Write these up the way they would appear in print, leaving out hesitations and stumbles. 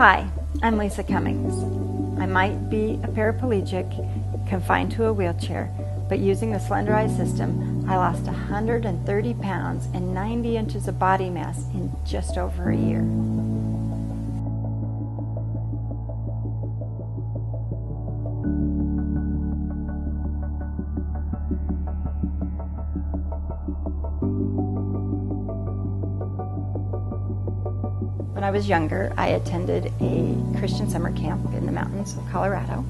Hi, I'm Lisa Cummings. I might be a paraplegic, confined to a wheelchair, but using the Slenderiiz system, I lost 130 pounds and 90 inches of body mass in just over a year. When I was younger, I attended a Christian summer camp in the mountains of Colorado.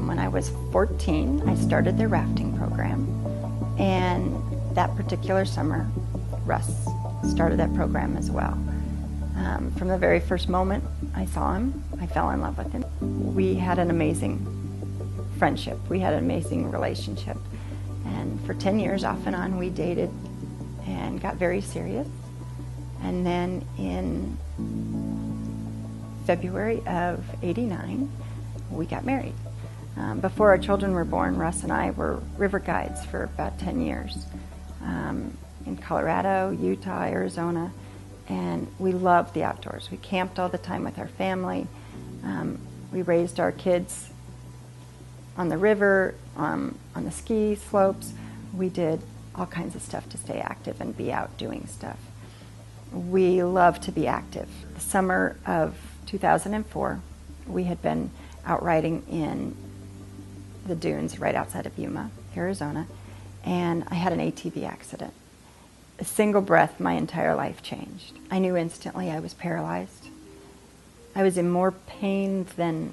When I was 14, I started their rafting program, and that particular summer, Russ started that program as well. From the very first moment I saw him, I fell in love with him. We had an amazing friendship. We had an amazing relationship. And for 10 years, off and on, we dated and got very serious. And then in February of '89, we got married. Before our children were born, Russ and I were river guides for about 10 years in Colorado, Utah, Arizona, and we loved the outdoors. We camped all the time with our family. We raised our kids on the river, on the ski slopes. We did all kinds of stuff to stay active and be out doing stuff. We love to be active. The summer of 2004, we had been out riding in the dunes right outside of Yuma, Arizona, and I had an ATV accident. A single breath, my entire life changed. I knew instantly I was paralyzed. I was in more pain than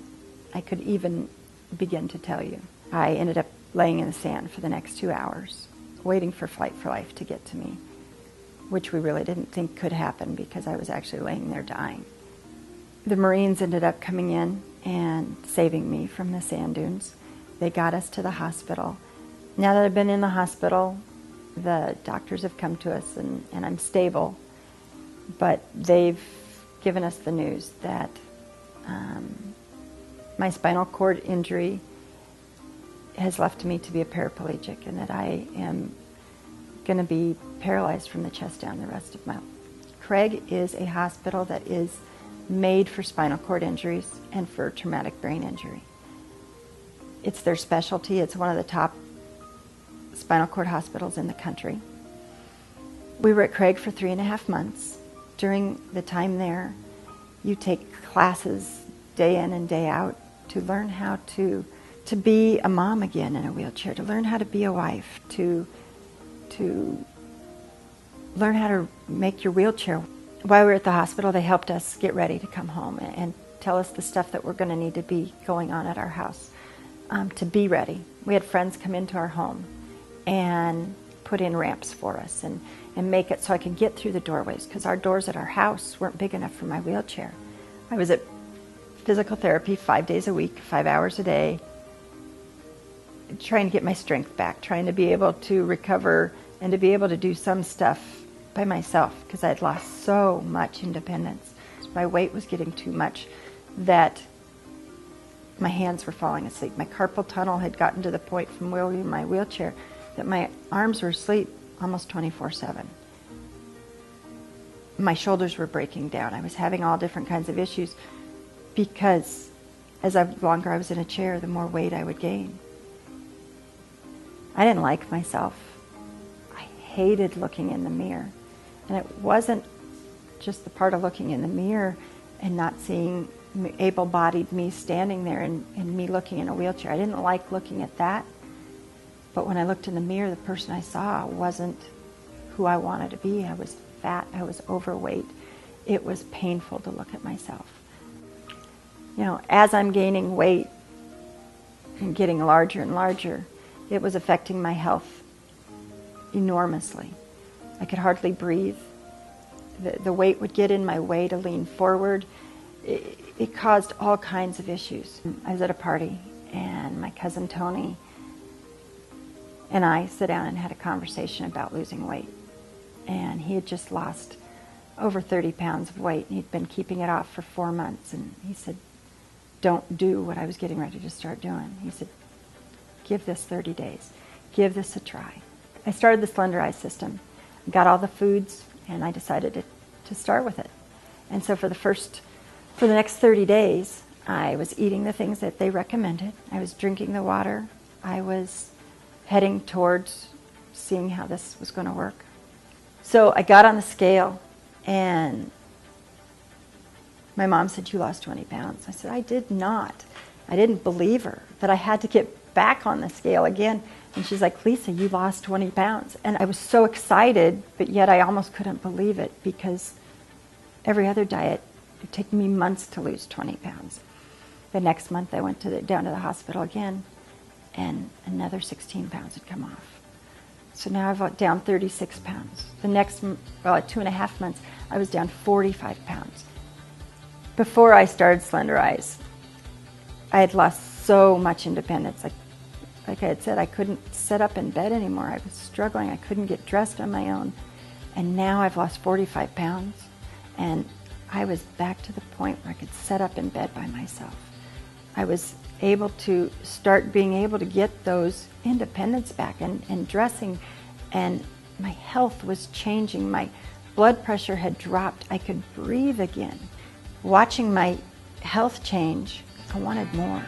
I could even begin to tell you. I ended up laying in the sand for the next 2 hours, waiting for Flight for Life to get to me, which we really didn't think could happen because I was actually laying there dying. The Marines ended up coming in and saving me from the sand dunes. They got us to the hospital. Now that I've been in the hospital, the doctors have come to us and I'm stable, but they've given us the news that my spinal cord injury has left me to be a paraplegic and that I am going to be paralyzed from the chest down the rest of my life. Craig is a hospital that is made for spinal cord injuries and for traumatic brain injury. It's their specialty. It's one of the top spinal cord hospitals in the country. We were at Craig for 3.5 months. During the time there, you take classes day in and day out to learn how to be a mom again in a wheelchair, to learn how to be a wife, to learn how to make your wheelchair. While we were at the hospital, they helped us get ready to come home and tell us the stuff that we're going to need to be going on at our house to be ready. We had friends come into our home and put in ramps for us and make it so I could get through the doorways because our doors at our house weren't big enough for my wheelchair. I was at physical therapy 5 days a week, 5 hours a day, trying to get my strength back, trying to be able to recover and to be able to do some stuff by myself because I had lost so much independence. My weight was getting too much that my hands were falling asleep. My carpal tunnel had gotten to the point from wheeling in my wheelchair that my arms were asleep almost 24/7. My shoulders were breaking down. I was having all different kinds of issues because the longer I was in a chair, the more weight I would gain. I didn't like myself. I hated looking in the mirror. And it wasn't just the part of looking in the mirror and not seeing able-bodied me standing there and me looking in a wheelchair. I didn't like looking at that. But when I looked in the mirror, the person I saw wasn't who I wanted to be. I was fat. I was overweight. It was painful to look at myself. You know, as I'm gaining weight and getting larger and larger, it was affecting my health enormously. I could hardly breathe. The weight would get in my way to lean forward. It caused all kinds of issues. I was at a party and my cousin Tony and I sat down and had a conversation about losing weight. And he had just lost over 30 pounds of weight and he'd been keeping it off for 4 months. And he said, don't do what I was getting ready to start doing. He said, give this 30 days. Give this a try. I started the Slenderiiz system, got all the foods, and I decided to start with it. And so for the first For the next 30 days, I was eating the things that they recommended. I was drinking the water. I was heading towards seeing how this was going to work. So I got on the scale, and my mom said, "You lost 20 pounds." I said, "I did not." I didn't believe her, that I had to get back on the scale again. And she's like, "Lisa, you lost 20 pounds. And I was so excited, but yet I almost couldn't believe it, because every other diet, it took me months to lose 20 pounds. The next month I went down to the hospital again, and another 16 pounds had come off. So now I've down 36 pounds. The next, at 2.5 months, I was down 45 pounds. Before I started Slenderiiz, I had lost so much independence. Like I had said, I couldn't sit up in bed anymore. I was struggling. I couldn't get dressed on my own. And now I've lost 45 pounds, and I was back to the point where I could sit up in bed by myself. I was able to start being able to get those independence back and dressing, and my health was changing. My blood pressure had dropped. I could breathe again. Watching my health change, I wanted more.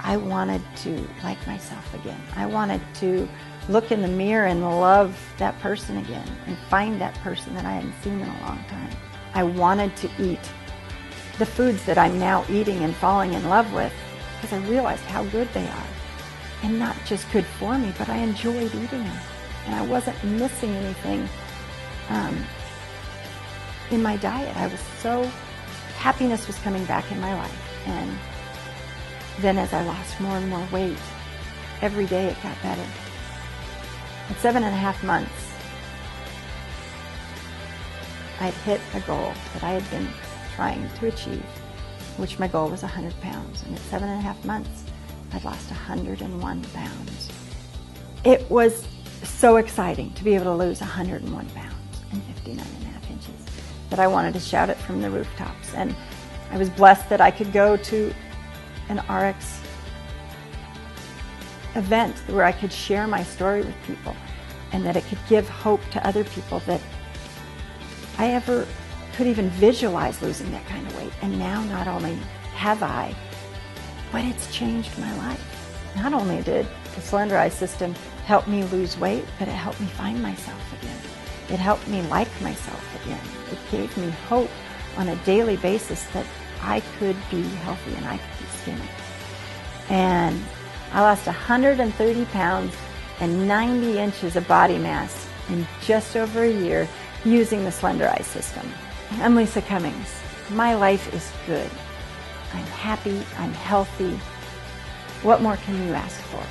I wanted to like myself again. I wanted to look in the mirror and love that person again and find that person that I hadn't seen in a long time. I wanted to eat the foods that I'm now eating and falling in love with, because I realized how good they are. And not just good for me, but I enjoyed eating them. And I wasn't missing anything in my diet. Happiness was coming back in my life. And then as I lost more and more weight, every day it got better. At 7.5 months, I'd hit a goal that I had been trying to achieve, which my goal was 100 pounds. And at 7.5 months, I'd lost 101 pounds. It was so exciting to be able to lose 101 pounds and 59.5 inches that I wanted to shout it from the rooftops. And I was blessed that I could go to an Ariix event where I could share my story with people, and that it could give hope to other people that I ever could even visualize losing that kind of weight. And now not only have I, but it's changed my life. Not only did the Slenderiiz system help me lose weight, but it helped me find myself again. It helped me like myself again. It gave me hope on a daily basis that I could be healthy and I could be skinny. And I lost 130 pounds and 90 inches of body mass in just over a year using the Slenderiiz system. I'm Lisa Cummings. My life is good. I'm happy, I'm healthy. What more can you ask for?